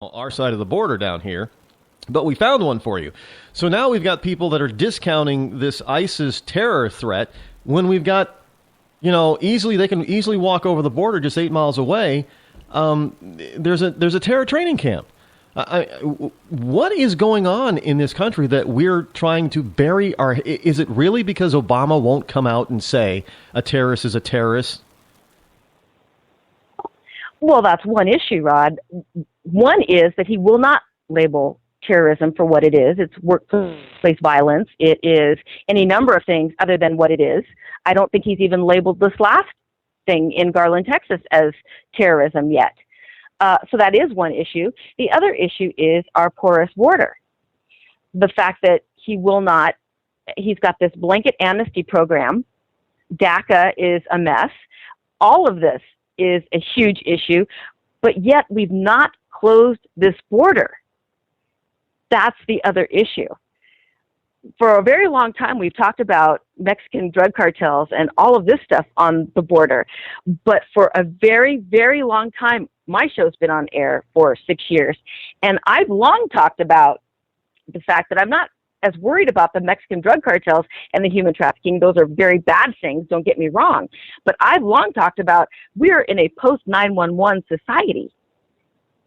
our side of the border down here, but we found one for you. So now we've got people that are discounting this ISIS terror threat when we've got, they can easily walk over the border just 8 miles away. There's a terror training camp. What is going on in this country that we're trying to bury our? Is it really because Obama won't come out and say a terrorist is a terrorist? Well, that's one issue, Rod. One is that he will not label terrorism for what it is. It's workplace violence. It is any number of things other than what it is. I don't think he's even labeled this last thing in Garland, Texas as terrorism yet. So that is one issue. The other issue is our porous border. The fact that he's got this blanket amnesty program. DACA is a mess. All of this is a huge issue, but yet we've not closed this border. That's the other issue. For a very long time, we've talked about Mexican drug cartels and all of this stuff on the border. But for a very, very long time, my show's been on air for 6 years, and I've long talked about the fact that I'm not as worried about the Mexican drug cartels and the human trafficking. Those are very bad things, don't get me wrong. But I've long talked about we're in a post-9/11 society.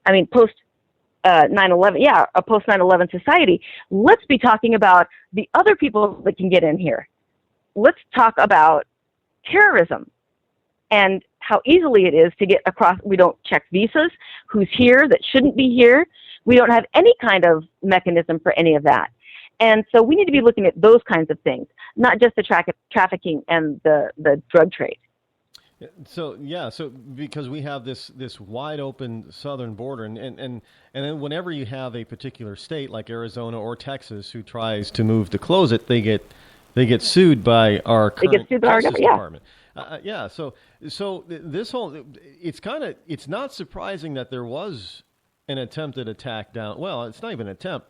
I mean, post-9/11, a post-9/11 society. Let's be talking about the other people that can get in here. Let's talk about terrorism and how easily it is to get across. We don't check visas, who's here that shouldn't be here. We don't have any kind of mechanism for any of that. And so we need to be looking at those kinds of things, not just the trafficking and the drug trade. So because we have this wide open southern border, and then whenever you have a particular state like Arizona or Texas who tries to move to close it, they get sued by our current Justice Department. So this whole it's not surprising that there was an attempted attack down. Well, it's not even an attempt.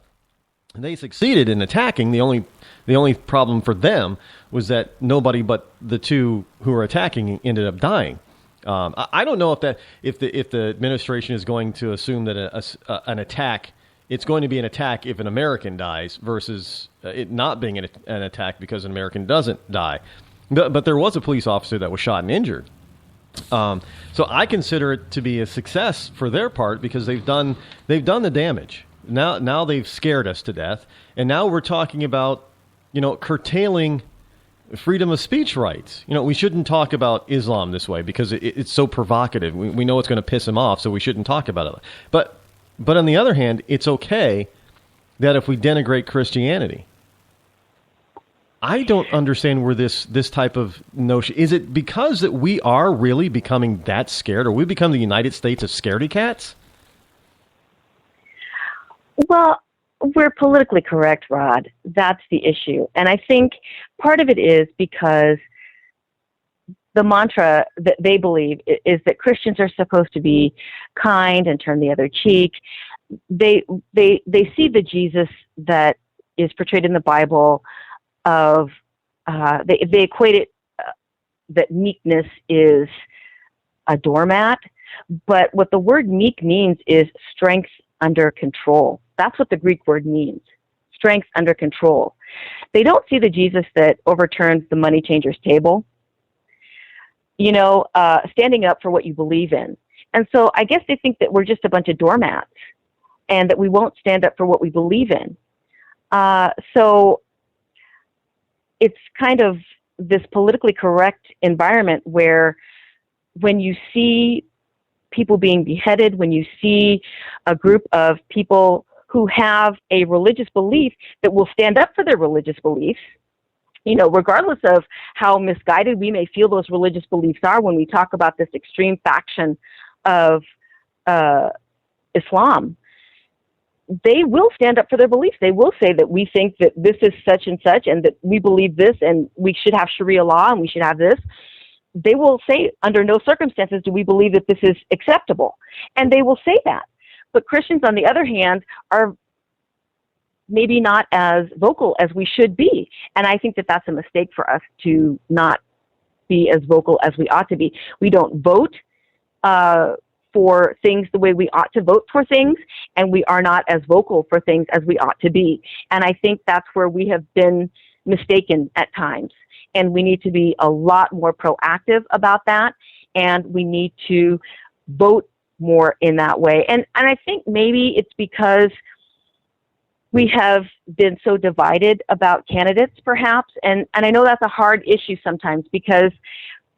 They succeeded in attacking. The only problem for them was that nobody but the two who were attacking ended up dying. I don't know if the administration is going to assume that an attack, it's going to be an attack if an American dies versus it not being an attack because an American doesn't die. But there was a police officer that was shot and injured. So I consider it to be a success for their part because they've done the damage. Now they've scared us to death, and now we're talking about, curtailing freedom of speech rights. We shouldn't talk about Islam this way because it's so provocative. We know it's going to piss him off, so we shouldn't talk about it. But on the other hand, it's okay that if we denigrate Christianity. I don't understand where this type of notion is. It because that we are really becoming that scared, or we become the United States of scaredy cats? Well, we're politically correct, Rod. That's the issue. And I think part of it is because the mantra that they believe is that Christians are supposed to be kind and turn the other cheek. They see the Jesus that is portrayed in the Bible of, they equate it that meekness is a doormat. But what the word meek means is strength under control. That's what the Greek word means, strength under control. They don't see the Jesus that overturns the money changer's table, standing up for what you believe in. And so I guess they think that we're just a bunch of doormats and that we won't stand up for what we believe in. So it's kind of this politically correct environment where when you see people being beheaded, when you see a group of people who have a religious belief that will stand up for their religious beliefs, regardless of how misguided we may feel those religious beliefs are when we talk about this extreme faction of Islam, they will stand up for their beliefs. They will say that we think that this is such and such and that we believe this and we should have Sharia law and we should have this. They will say, under no circumstances do we believe that this is acceptable. And they will say that. But Christians, on the other hand, are maybe not as vocal as we should be. And I think that that's a mistake for us to not be as vocal as we ought to be. We don't vote for things the way we ought to vote for things, and we are not as vocal for things as we ought to be. And I think that's where we have been mistaken at times. And we need to be a lot more proactive about that, and we need to vote more in that way. And I think maybe it's because we have been so divided about candidates, perhaps. And I know that's a hard issue sometimes because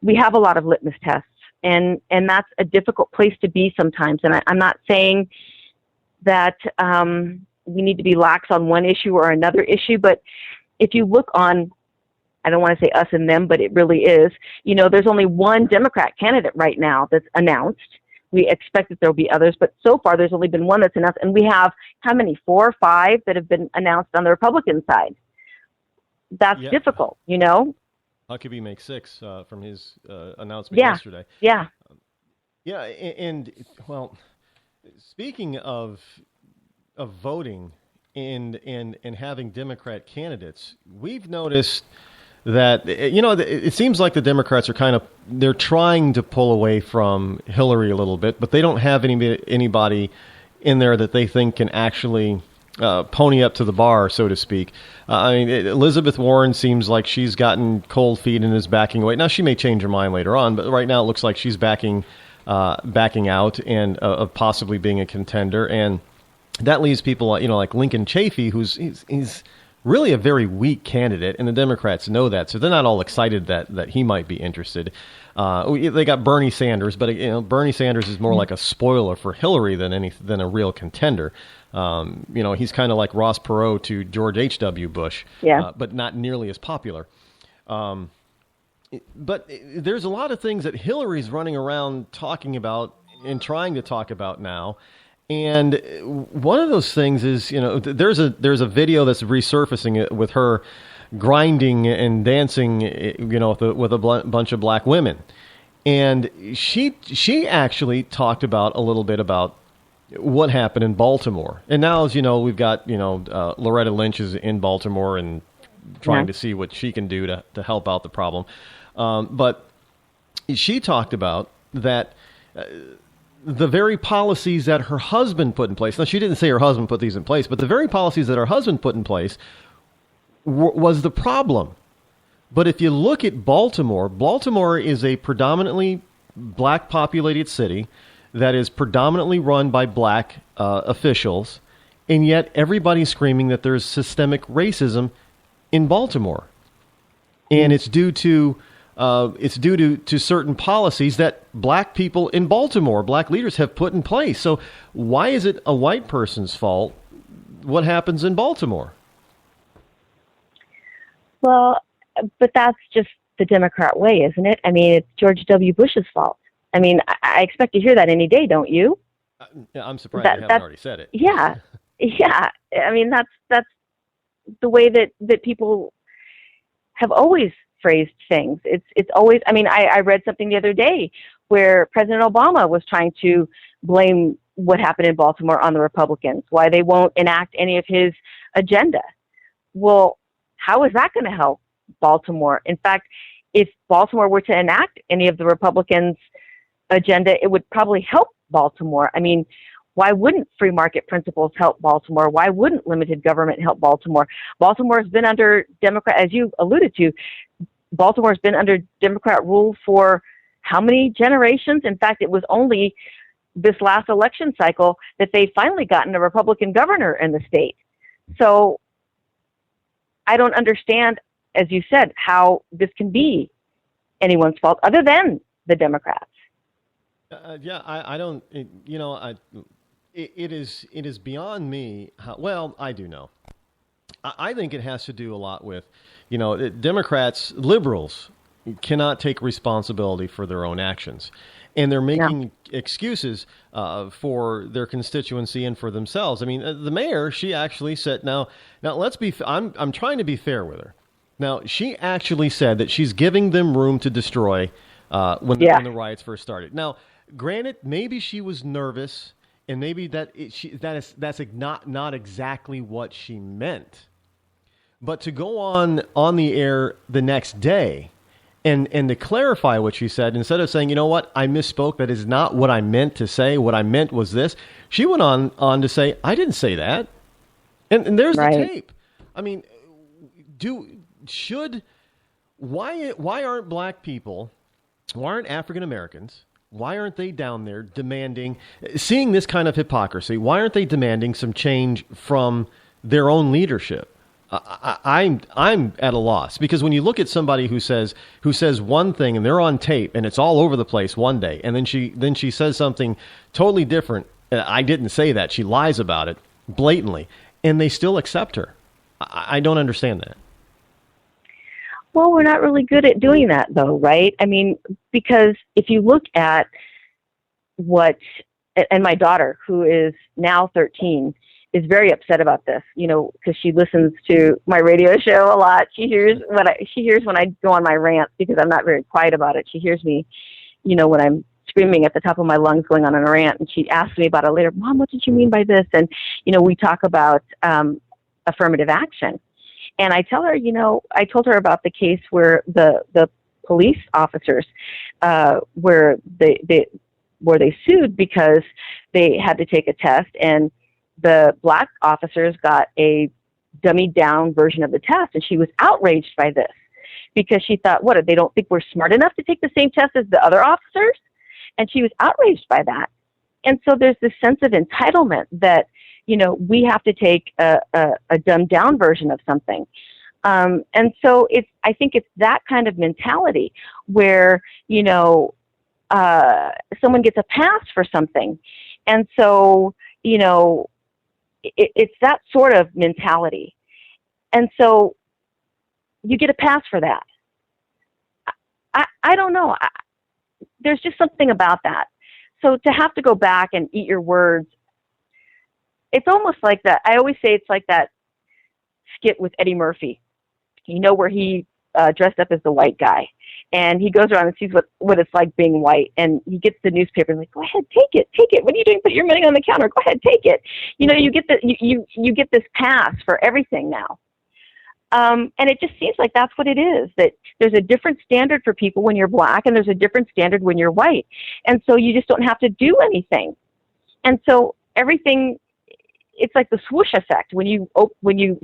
we have a lot of litmus tests, and that's a difficult place to be sometimes. And I'm not saying that we need to be lax on one issue or another issue, but if you look on, I don't want to say us and them, but it really is, there's only one Democrat candidate right now that's announced. We expect that there'll be others, but so far there's only been one that's announced, and we have how many, 4 or 5 that have been announced on the Republican side. That's difficult, Huckabee makes 6 from his announcement yesterday. Yeah. And well, speaking of voting and having Democrat candidates, we've noticed that, it seems like the Democrats are they're trying to pull away from Hillary a little bit, but they don't have anybody in there that they think can actually pony up to the bar, so to speak. Elizabeth Warren seems like she's gotten cold feet and is backing away. Now, she may change her mind later on, but right now it looks like she's backing out and of possibly being a contender. And that leaves people like Lincoln Chafee, he's really a very weak candidate, and the Democrats know that, so they're not all excited that he might be interested. They got Bernie Sanders, but Bernie Sanders is more like a spoiler for Hillary than a real contender. He's kind of like Ross Perot to George H.W. Bush, but not nearly as popular. But there's a lot of things that Hillary's running around talking about and trying to talk about now. And one of those things is, there's a video that's resurfacing with her grinding and dancing, with a bunch of black women. And she actually talked about a little bit about what happened in Baltimore. And now, as you know, we've got, Loretta Lynch is in Baltimore and trying to see what she can do to help out the problem. But she talked about that the very policies that her husband put in place. Now, she didn't say her husband put these in place, but the very policies that her husband put in place was the problem. But if you look at Baltimore is a predominantly black populated city that is predominantly run by black officials, and yet everybody's screaming that there's systemic racism in Baltimore. And it's due to certain policies that black people in Baltimore, black leaders, have put in place. So why is it a white person's fault what happens in Baltimore? Well, but that's just the Democrat way, isn't it? It's George W. Bush's fault. I expect to hear that any day, don't you? I'm surprised you haven't already said it. Yeah. That's the way that people have always phrased things. It's always, I read something the other day where President Obama was trying to blame what happened in Baltimore on the Republicans, why they won't enact any of his agenda. Well, how is that going to help Baltimore? In fact, if Baltimore were to enact any of the Republicans' agenda, it would probably help Baltimore. Why wouldn't free market principles help Baltimore? Why wouldn't limited government help Baltimore? Baltimore's been under Democrat, as you alluded to, Baltimore's been under Democrat rule for how many generations? In fact, it was only this last election cycle that they finally gotten a Republican governor in the state. So I don't understand, as you said, how this can be anyone's fault other than the Democrats. I don't, it is beyond me. Well, I do know. I think it has to do a lot with, Democrats, liberals cannot take responsibility for their own actions. And they're making excuses for their constituency and for themselves. The mayor, she actually said, now let's be, I'm trying to be fair with her. Now, she actually said that she's giving them room to destroy when the riots first started. Now, granted, maybe she was nervous, and maybe that's not exactly what she meant. But to go on the air the next day and to clarify what she said, instead of saying, you know what, I misspoke, that is not what I meant to say, what I meant was this, she went on to say, I didn't say that. And there's the tape. I mean, why aren't black people, why aren't African Americans, why aren't they down there demanding, seeing this kind of hypocrisy, why aren't they demanding some change from their own leadership? I'm at a loss, because when you look at somebody who says one thing and they're on tape and it's all over the place one day, and then she says something totally different. I didn't say that. She lies about it blatantly, and they still accept her. I don't understand that. Well, we're not really good at doing that, though, right? I mean, because if you look at and my daughter, who is now 13, is very upset about this, because she listens to my radio show a lot. She hears when I go on my rant, because I'm not very quiet about it. She hears me, when I'm screaming at the top of my lungs going on a rant, and she asks me about it later. Mom, what did you mean by this? And, we talk about affirmative action. And I tell her, I told her about the case where the police officers, where they sued because they had to take a test, and the black officers got a dummied down version of the test, and she was outraged by this because she thought, they don't think we're smart enough to take the same test as the other officers? And she was outraged by that. And so there's this sense of entitlement that, we have to take a dumbed down version of something. And so I think it's that kind of mentality where, someone gets a pass for something. And so, it's that sort of mentality. And so you get a pass for that. I don't know. There's just something about that. So to have to go back and eat your words, it's almost like that. I always say it's like that skit with Eddie Murphy, where he dressed up as the white guy. And he goes around and sees what it's like being white. And he gets the newspaper and like, go ahead, take it. What are you doing? Put your money on the counter. Go ahead, take it. You get you get this pass for everything now. And it just seems like that's what it is, that there's a different standard for people when you're black, and there's a different standard when you're white. And so you just don't have to do anything. And so everything, it's like the swoosh effect. When you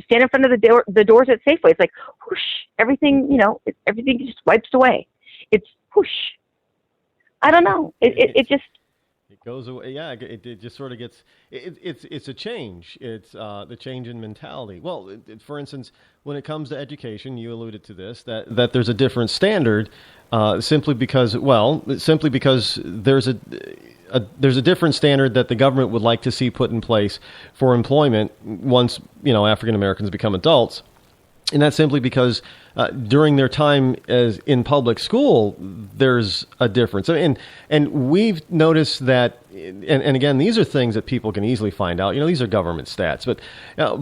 stand in front of the doors at Safeway, it's like whoosh, everything, everything just wipes away. It's whoosh. I don't know. It just goes away. Yeah, it just sort of gets. It's a change. It's the change in mentality. Well, for instance, when it comes to education, you alluded to this, that there's a different standard, simply because there's a different standard that the government would like to see put in place for employment once African Americans become adults. And that's simply because during their time as in public school, there's a difference. And we've noticed that, and again, these are things that people can easily find out. These are government stats. But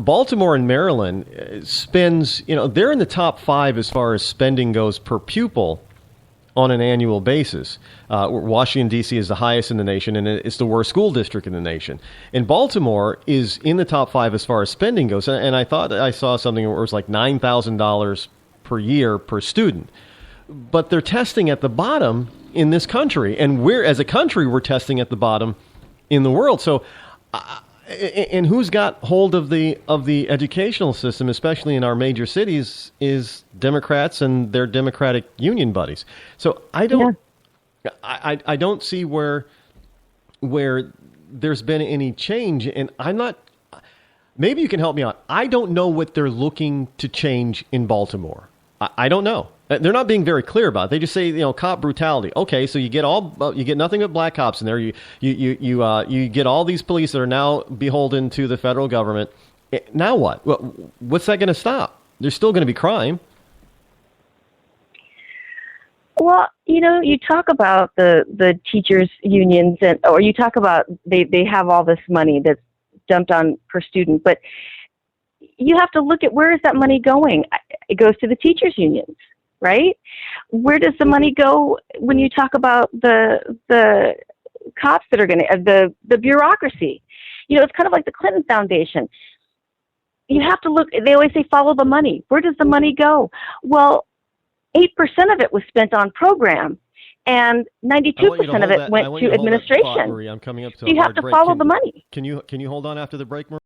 Baltimore and Maryland spends, they're in the top 5 as far as spending goes per pupil on an annual basis. Washington, D.C. is the highest in the nation, and it's the worst school district in the nation. And Baltimore is in the top 5 as far as spending goes. And I thought I saw something where it was like $9,000 per year per student. But they're testing at the bottom in this country. And as a country, we're testing at the bottom in the world. So, and who's got hold of the educational system, especially in our major cities, is Democrats and their Democratic union buddies. So I don't see where there's been any change, and I'm not. Maybe you can help me out. I don't know what they're looking to change in Baltimore. I don't know. They're not being very clear about it. They just say, cop brutality. Okay, so you get nothing but black cops in there. You get all these police that are now beholden to the federal government. Now what? What's that going to stop? There's still going to be crime. Well, you talk about the teachers' unions, or you talk about they have all this money that's dumped on per student, but you have to look at where is that money going. It goes to the teachers' unions, right? Where does the money go when you talk about the cops that are going to, the bureaucracy? It's kind of like the Clinton Foundation. You have to look, they always say follow the money. Where does the money go? Well, 8% of it was spent on program, and 92% of it went to administration. Marie. I'm coming up to so you have to follow the money. Can you hold on after the break, Marie?